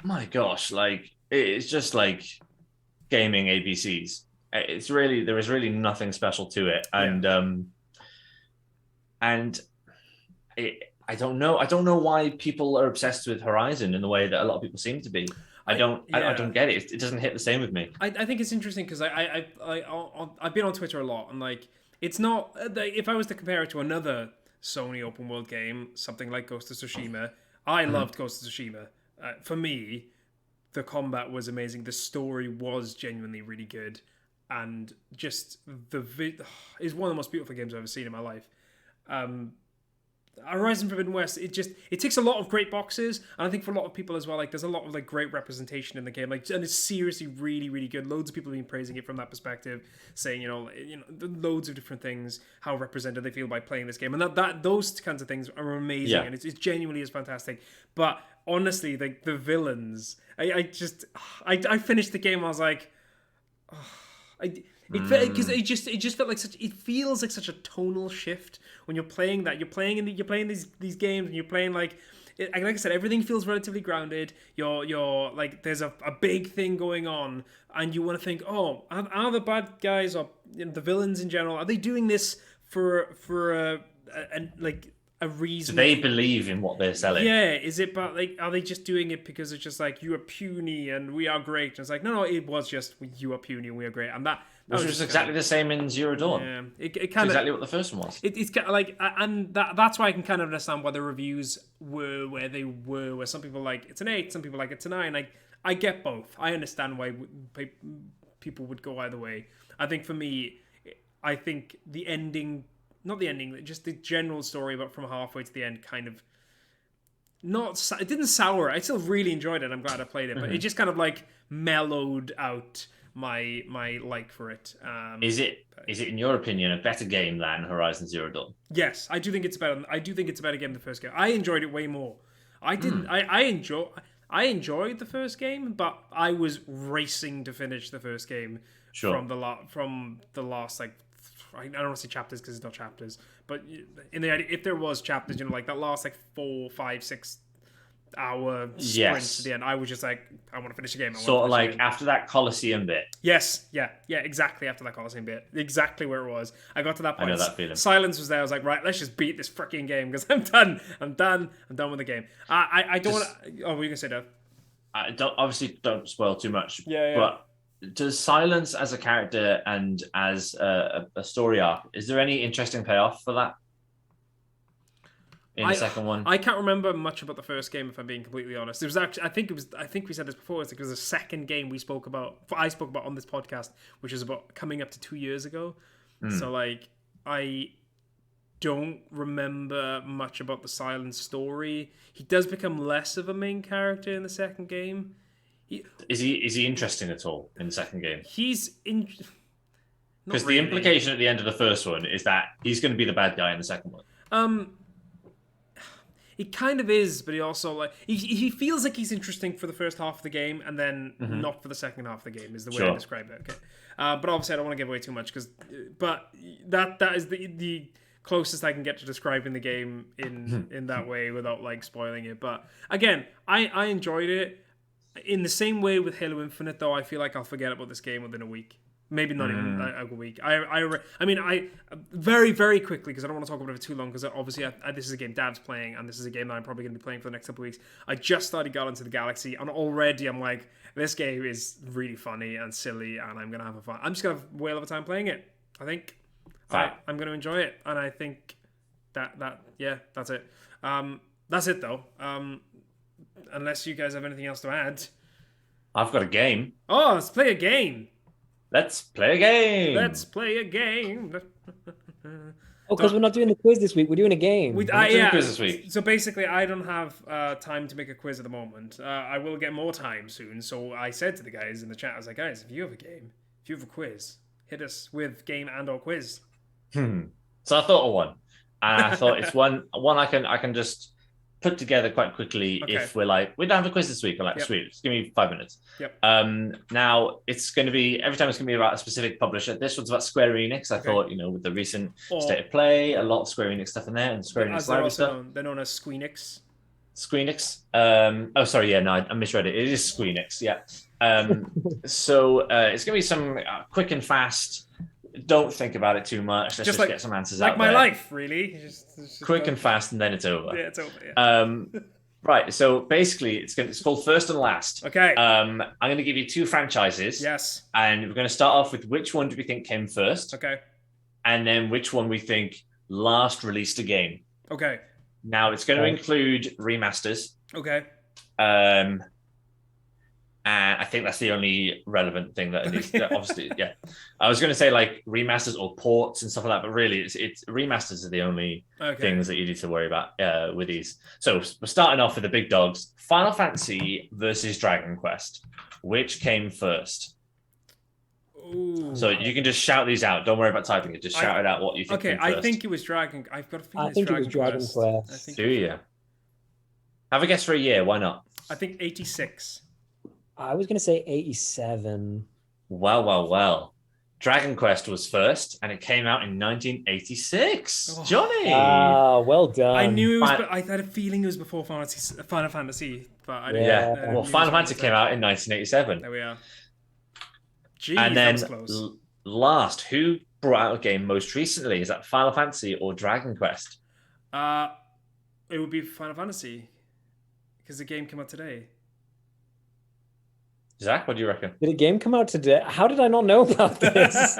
My gosh, like it's just like gaming ABCs. It's really, there is really nothing special to it, and I don't know why people are obsessed with Horizon in the way that a lot of people seem to be. I don't get it. It doesn't hit the same with me. I think it's interesting because I've been on Twitter a lot, and like it's not, if I was to compare it to another Sony open world game, something like Ghost of Tsushima, I loved Ghost of Tsushima. For me, the combat was amazing. The story was genuinely really good, and just is one of the most beautiful games I've ever seen in my life. Horizon Forbidden West, it ticks a lot of great boxes, and I think for a lot of people as well, like there's a lot of like great representation in the game, like, and it's seriously really, really good. Loads of people have been praising it from that perspective, saying loads of different things, how represented they feel by playing this game, and that those kinds of things are amazing, and it genuinely is fantastic. But honestly, like the villains, I finished the game, and I was like, because it just felt like it feels like such a tonal shift when you're playing that. You're playing these games, and you're playing like I said, everything feels relatively grounded. You're like, there's a big thing going on, and you want to think, oh, are the bad guys or the villains in general, are they doing this for a reason? Do they believe in what they're selling? Yeah, is it, but like, are they just doing it because it's just like, you are puny and we are great? And it's like, no, it was just, you are puny and we are great, and that which was exactly the same in Zero Dawn. Yeah, it kind of exactly what the first one was. It's kind of like, and that's why I can kind of understand why the reviews were where they were. Where some people like it's an 8, some people like it's a 9. Like, I get both. I understand why people would go either way. I think for me, I think the ending, not the ending, just the general story, but from halfway to the end, kind of it didn't sour. I still really enjoyed it. I'm glad I played it, but it just kind of like mellowed out my like for it. Is it in your opinion a better game than Horizon Zero Dawn? Yes, I do think it's better. I do think it's a better game than the first game. I enjoyed it way more. I didn't. I enjoyed the first game, but I was racing to finish the first game from the last like, I don't want to say chapters because it's not chapters, but if there was chapters, like that last like 4, 5, 6 hour sprint to the end, I was just like, I want to finish the game. Sort of like after that Colosseum bit. Yes, yeah, exactly after that Colosseum bit, exactly where it was. I got to that point. I know that feeling. Silence was there. I was like, right, let's just beat this freaking game because I'm done with the game. I don't want to. Oh, what were you gonna say, Dave? Don't spoil too much. Yeah. But does Silence as a character and as a story arc, is there any interesting payoff for that? In the second one, I can't remember much about the first game, if I'm being completely honest. It was actually, I think we said this before. It was the second game I spoke about on this podcast, which is about coming up to 2 years ago. So like, I don't remember much about the Silence story. He does become less of a main character in the second game. Is he interesting at all in the second game? He's in, because the implication at the end of the first one is that he's going to be the bad guy in the second one. He kind of is, but he also like he feels like he's interesting for the first half of the game, and then not for the second half of the game is the way I describe it. Okay, but obviously I don't want to give away too much but that is the closest I can get to describing the game in that way without like spoiling it. But again, I enjoyed it. in the same way with Halo Infinite, though, I feel like I'll forget about this game within a week. Maybe not even a week. I mean, very, very quickly, because I don't want to talk about it for too long, because obviously this is a game Dad's playing, and this is a game that I'm probably going to be playing for the next couple of weeks. I just started Guardians of the Galaxy, and already I'm like, this game is really funny and silly, and I'm going to have a fun. I'm just going to have a whale of a time playing it, I think. I'm going to enjoy it, and I think that's it. That's it, though. Unless you guys have anything else to add. I've got a game. Oh, let's play a game. Let's play a game. Let's play a game. Oh, because we're not doing the quiz this week. We're doing a game. We're doing a quiz this week. So basically, I don't have time to make a quiz at the moment. I will get more time soon. So I said to the guys in the chat, I was like, guys, if you have a game, if you have a quiz, hit us with game and/or quiz. So I thought of one, and I thought it's one I can just put together quite quickly. Okay. If we're like, we don't have a quiz this week, I'm like, sweet, just give me 5 minutes. Now it's going to be, every time it's going to be about a specific publisher. This one's about Square Enix. I thought, with the recent State of Play, a lot of Square Enix stuff in there, and Square Enix library stuff. They're known as Squeenix. Squeenix. Oh, sorry, yeah, no, I misread it. It is Squeenix, yeah. So it's going to be some quick and fast. Don't think about it too much. Let's just get some answers out there. Like my life, really. Just quick and fast, and then it's over. Yeah, it's over. Yeah. Right. So basically, it's called First and Last. Okay. I'm going to give you 2 franchises. Yes. And we're going to start off with which one do we think came first? Okay. And then which one we think last released a game. Okay. Now it's going to include remasters. Okay. And I think that's the only relevant thing that it needs. Obviously, yeah. I was going to say like remasters or ports and stuff like that, but really, it's remasters are the only things that you need to worry about with these. So we're starting off with the big dogs: Final Fantasy versus Dragon Quest. Which came first? Ooh. So you can just shout these out. Don't worry about typing it. Just shout it out what you think. Okay, came first. I think it was Dragon. I've got a feeling. I think it was Dragon Quest. Do you? Have a guess for a year. Why not? I think 86. I was going to say 87. Well. Dragon Quest was first, and it came out in 1986. Oh. Johnny! Well done. I knew it was. I had a feeling it was before Final Fantasy, but I didn't. Yeah. Well, Final Fantasy came out in 1987. There we are. Jeez, and then that was close. Last, who brought out a game most recently? Is that Final Fantasy or Dragon Quest? It would be Final Fantasy, because the game came out today. Zach, what do you reckon? Did a game come out today? How did I not know about this?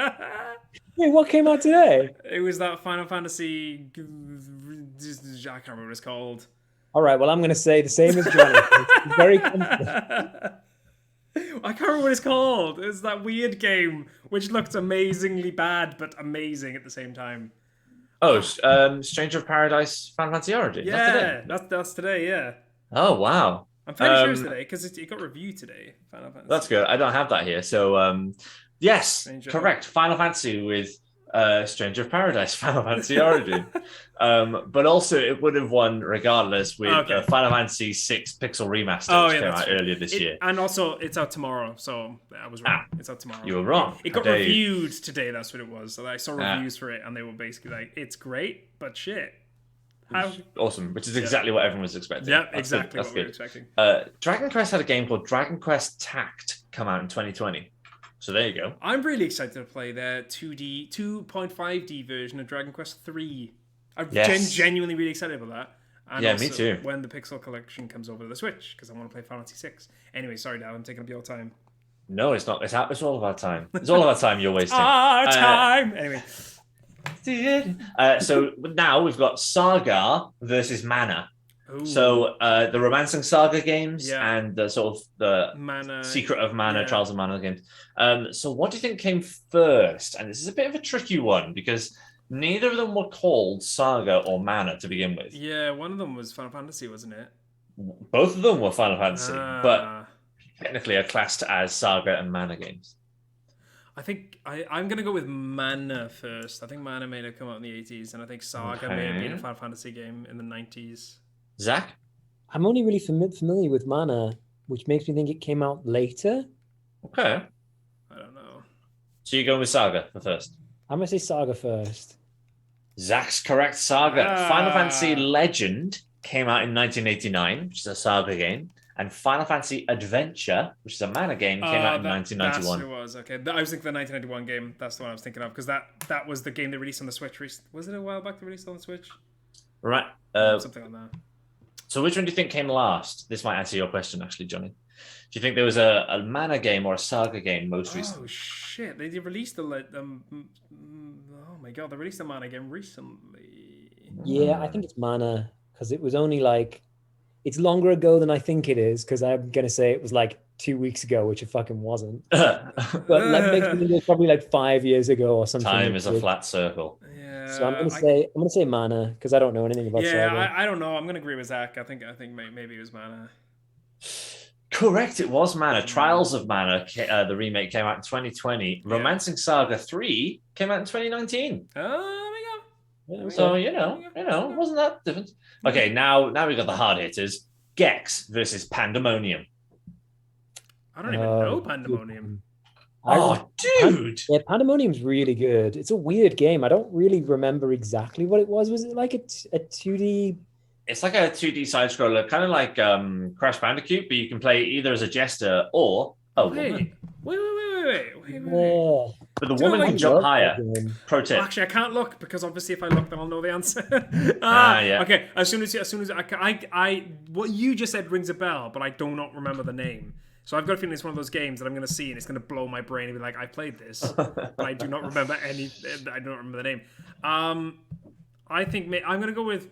Wait, what came out today? It was that Final Fantasy. I can't remember what it's called. All right, well, I'm going to say the same as Jonny. Very confident. I can't remember what it's called. It's that weird game which looked amazingly bad but amazing at the same time. Oh, Stranger of Paradise Final Fantasy Origin. Yeah, that's today. Yeah. Oh wow. I'm fairly sure it's today because it got reviewed today. Final Fantasy. That's good. I don't have that here, so yes, correct. Final Fantasy with Stranger of Paradise, Final Fantasy Origin. But also it would have won regardless with Final Fantasy 6 Pixel Remaster, which came out earlier this year. And also it's out tomorrow, so I was wrong. It's out tomorrow. You were wrong. It got reviewed today, that's what it was. So I saw reviews for it and they were basically like, it's great, but shit. Awesome, which is exactly what everyone was expecting. Yeah, exactly what we were expecting. Dragon Quest had a game called Dragon Quest Tact come out in 2020. So there you go. I'm really excited to play their 2.5D version of Dragon Quest 3. I'm genuinely really excited about that. And also me too. When the Pixel Collection comes over to the Switch, because I want to play Final Fantasy 6. Anyway, sorry, Dad, I'm taking up your time. No, it's not. It's all about time. It's all about time you're wasting. Time! Anyway. So now we've got Saga versus Mana. Ooh. So the Romancing Saga games and the sort of the Mana, Secret of Mana, Trials of Mana games. So what do you think came first? And this is a bit of a tricky one because neither of them were called Saga or Mana to begin with. Yeah, one of them was Final Fantasy, wasn't it? Both of them were Final Fantasy, but technically are classed as Saga and Mana games. I think I'm going to go with Mana first. I think Mana may have come out in the 80s, and I think Saga may have been a Final Fantasy game in the 90s. Zach? I'm only really familiar with Mana, which makes me think it came out later. Okay. I don't know. So you're going with Saga for first? I'm going to say Saga first. Zach's correct. Saga. Final Fantasy Legend came out in 1989, which is a Saga game. And Final Fantasy Adventure, which is a mana game, came out in 1991. That's who it was. Okay, I was thinking the 1991 game. That's the one I was thinking of because that was the game they released on the Switch. Was it a while back they released on the Switch? Right. Something like that. So which one do you think came last? This might answer your question, actually, Johnny. Do you think there was a mana game or a saga game most recently? Oh shit! They released the oh my god! They released a mana game recently. Yeah, I think it's mana because it was only like it's longer ago than I think it is because I'm gonna say it was like 2 weeks ago, which it fucking wasn't. But like makes me think it was probably like 5 years ago or something. Time is a flat circle. Yeah. So I'm gonna say mana because I don't know anything about. Yeah, I don't know. I'm gonna agree with Zach. I think maybe it was mana. Correct, it was Mana. Trials of Mana, the remake came out in 2020. Yeah. Romancing Saga 3 came out in 2019. Oh, there we go. So, you know, it wasn't that different. Okay, now we got the hard hitters. Gex versus Pandemonium. I don't even know Pandemonium. Oh, dude! Yeah, Pandemonium's really good. It's a weird game. I don't really remember exactly what it was. Was it like a 2D... It's like a 2D side scroller, kind of like Crash Bandicoot, but you can play either as a jester or a woman. Wait. Yeah. But the woman can jump higher. Pro tip. Well, actually, I can't look because obviously if I look, then I'll know the answer. Yeah. Okay. As soon as I what you just said rings a bell, but I do not remember the name. So I've got a feeling it's one of those games that I'm going to see and it's going to blow my brain and be like, I played this, but I do not remember any. I don't remember the name. I think I'm going to go with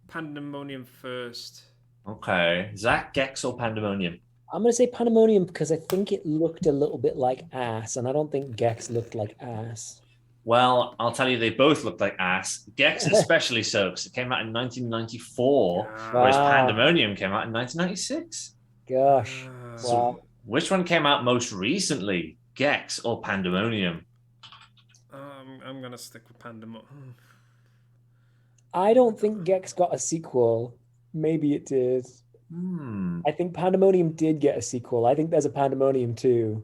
Pandemonium first. Okay. Zach, Gex or Pandemonium? I'm going to say Pandemonium because I think it looked a little bit like ass, and I don't think Gex looked like ass. Well, I'll tell you, they both looked like ass. Gex especially so, because it came out in 1994, whereas Pandemonium came out in 1996. Gosh. So which one came out most recently, Gex or Pandemonium? I'm going to stick with Pandemonium. I don't think Gex got a sequel. Maybe it did. I think Pandemonium did get a sequel. I think there's a Pandemonium 2.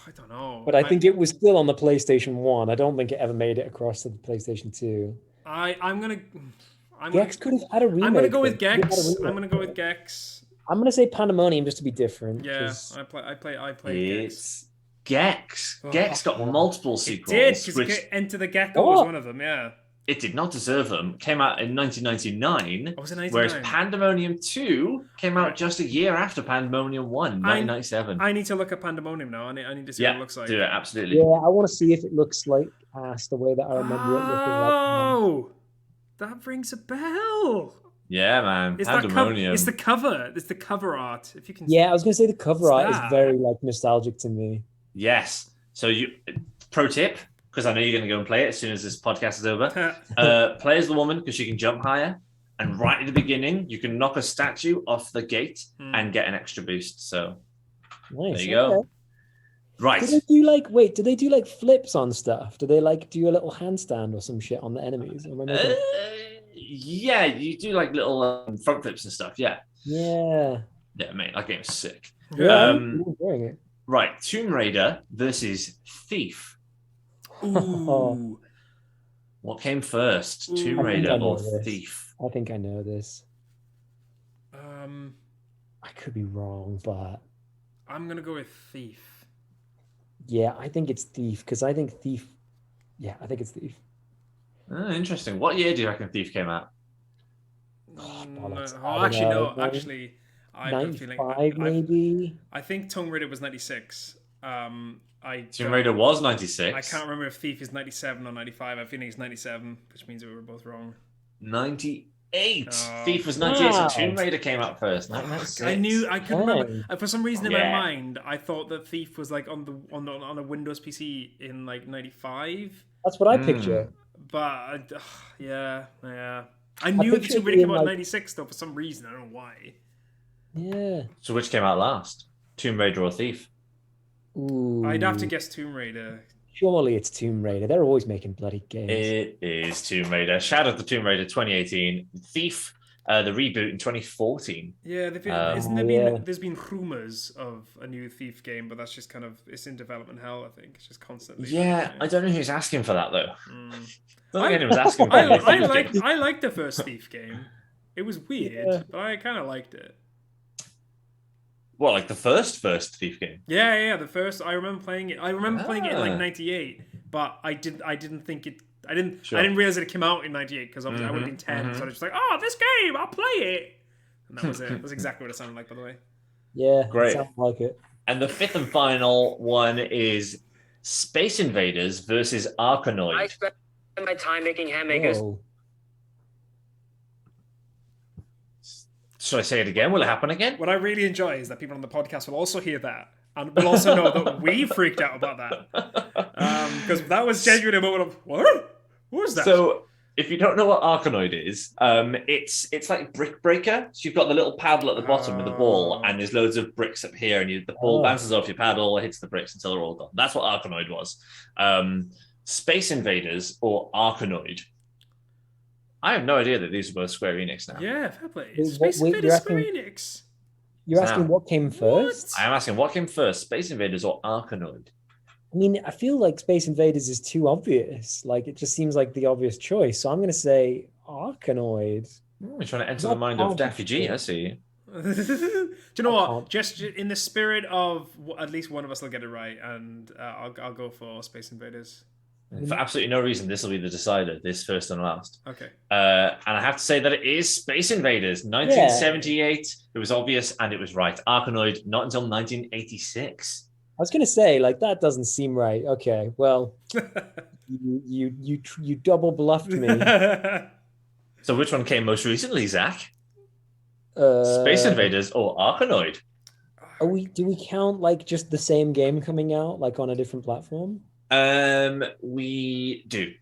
I don't know. But I think it was still on the PlayStation 1. I don't think it ever made it across to the PlayStation 2. Gex could have had a remake. I'm going to go with Gex. I'm going to go with Gex. I'm going to say Pandemonium just to be different. Yeah, I play Gex. Gex. Gex got multiple sequels. It did, because Enter the Gecko was one of them, yeah. It did not deserve them. Came out in 1999. Was it 99? Whereas Pandemonium 2 came out just a year after Pandemonium 1, 1997. I need to look at Pandemonium now. I need to see what it looks like. Do it, absolutely. Yeah, I want to see if it looks like ass the way that I remember it looking like. Oh, that rings a bell. Yeah, man. Pandemonium. It's the cover. It's the cover art. If you can. Yeah, I was going to say the cover art is very nostalgic to me. Yes. So pro tip, because I know you're going to go and play it as soon as this podcast is over. Play as the woman because she can jump higher. And right at the beginning, you can knock a statue off the gate and get an extra boost. So nice. There you go. Right. Do they do like flips on stuff? Do they like do a little handstand or some shit on the enemies? Yeah, you do like little front flips and stuff. Yeah. Yeah. Yeah, mate, that game's sick. Yeah, right. Tomb Raider versus Thief. Ooh. What came first, Tomb Raider or Thief? I think I know this. I could be wrong, but I'm gonna go with Thief. Yeah, I think it's Thief because I think Thief. Yeah, I think it's Thief. Interesting. What year do you reckon Thief came out? Actually, I have a feeling 95 maybe. I think Tomb Raider was 96. Tomb Raider was 96. I can't remember if Thief is 97 or 95. I think it's 97, which means we were both wrong. 98. Thief was 98, so Tomb Raider came out first. I couldn't remember. For some reason in my mind, I thought that Thief was like on a Windows PC in like 95. That's what I picture. But yeah. I knew the Tomb Raider came out in 96 though for some reason. I don't know why. Yeah. So which came out last? Tomb Raider or Thief? Ooh. I'd have to guess Tomb Raider. Surely it's Tomb Raider. They're always making bloody games. It is Tomb Raider. Shout out to Tomb Raider 2018. Thief, the reboot in 2014. Yeah, there's been rumors of a new Thief game, but that's just kind of, it's in development hell, I think. It's just constantly. Yeah, I don't know who's asking for that though. I like the first Thief game. It was weird, but I kind of liked it. What, like the first Thief game? Yeah. The first, I remember playing it. I remember playing it in like '98, but I didn't think it. I didn't realize that it came out in '98 because obviously I would have been 10. So I was just like, oh, this game, I'll play it. And that was it. That's exactly what it sounded like, by the way. Yeah, great. Sounds like it. And the fifth and final one is Space Invaders versus Arkanoid. I spent my time making hamburgers. Whoa. Should I say it again? Will it happen again? What I really enjoy is that people on the podcast will also hear that and will also know that we freaked out about that. Because that was genuinely a moment of, what? What was that? So, if you don't know what Arkanoid is, it's like Brick Breaker. So you've got the little paddle at the bottom with the ball, and there's loads of bricks up here, and the ball bounces off your paddle, hits the bricks until they're all gone. That's what Arkanoid was. Space Invaders or Arkanoid. I have no idea that these are both Square Enix now. Yeah, fair play. Wait, Space wait, Invaders, Square Enix. You're asking what came first? I am asking what came first, Space Invaders or Arkanoid? I mean, I feel like Space Invaders is too obvious. Like, it just seems like the obvious choice. So I'm going to say Arkanoid. You're trying to enter the mind of Daffy G, I see. Do you know what? Just in the spirit of at least one of us will get it right, and I'll go for Space Invaders. For absolutely no reason, this will be the decider, this first and last. Okay. And I have to say that it is Space Invaders, 1978. It was obvious and it was right. Arkanoid, not until 1986. I was going to say, like, that doesn't seem right. Okay, well, you double bluffed me. So which one came most recently, Zach? Space Invaders or Arkanoid? Do we count, like, just the same game coming out, like, on a different platform? We do.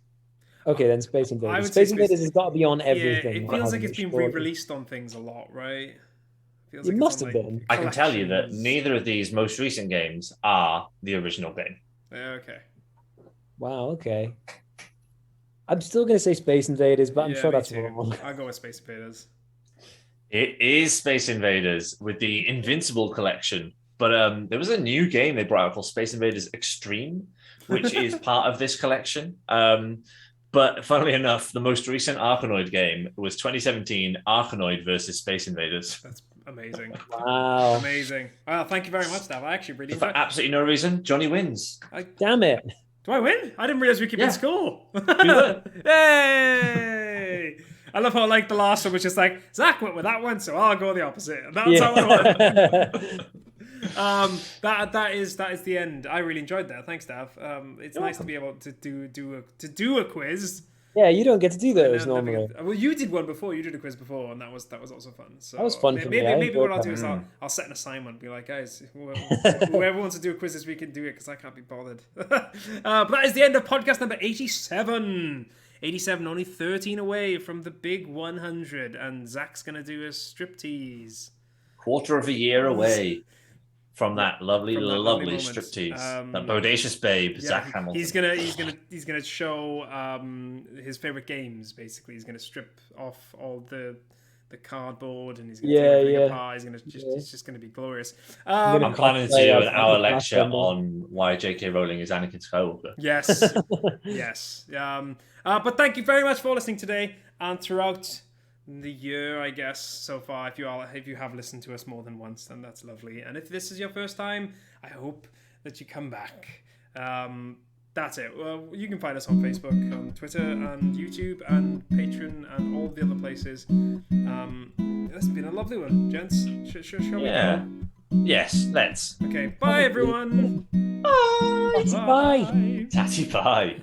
Okay, then Space Invaders. Space Invaders has got to be on everything. Yeah, it feels like it's been re-released on things a lot, right? It like must have been. I can tell you that neither of these most recent games are the original game. Okay. Wow, okay. I'm still going to say Space Invaders, but I'm sure that's wrong. I'll go with Space Invaders. It is Space Invaders with the Invincible collection. But there was a new game they brought out called Space Invaders Extreme, which is part of this collection. But funnily enough, the most recent Arkanoid game was 2017 Arkanoid versus Space Invaders. That's amazing. Wow. Amazing. Wow, thank you very much, Daf. I actually really enjoyed it. For absolutely no reason, Jonny wins. Damn it. Do I win? I didn't realize we keep in score. Hey! I love how like the last one was just like, Zach went with that one, so I'll go the opposite. And that's how it went. That is the end. I really enjoyed that. Thanks, Daf. It's nice to be able to do a quiz. Yeah, you don't get to do those normally. Well, you did one before. You did a quiz before, and that was also fun. So that was fun for me. Maybe what I'll do is I'll set an assignment. Be like, guys, whoever wants to do a quiz this week can do it because I can't be bothered. But that is the end of podcast number 87. 87, only 13 away from the big 100, and Zach's gonna do a striptease. Quarter of a year away from that lovely striptease. That bodacious babe, Zach Hamilton. He's gonna show his favorite games. Basically, he's gonna strip off all the cardboard, and he's gonna take everything apart. It's just gonna be glorious. I'm planning to do an hour lecture on why J.K. Rowling is Anakin Skywalker. Yes, yes. But thank you very much for listening today and throughout the year, I guess, so far. If you have listened to us more than once, then that's lovely. And if this is your first time, I hope that you come back. That's it. Well, you can find us on Facebook, on Twitter, and YouTube, and Patreon, and all the other places. It's been a lovely one, gents. Shall we go? Yes, let's. Okay, bye everyone. Bye. Tatty bye.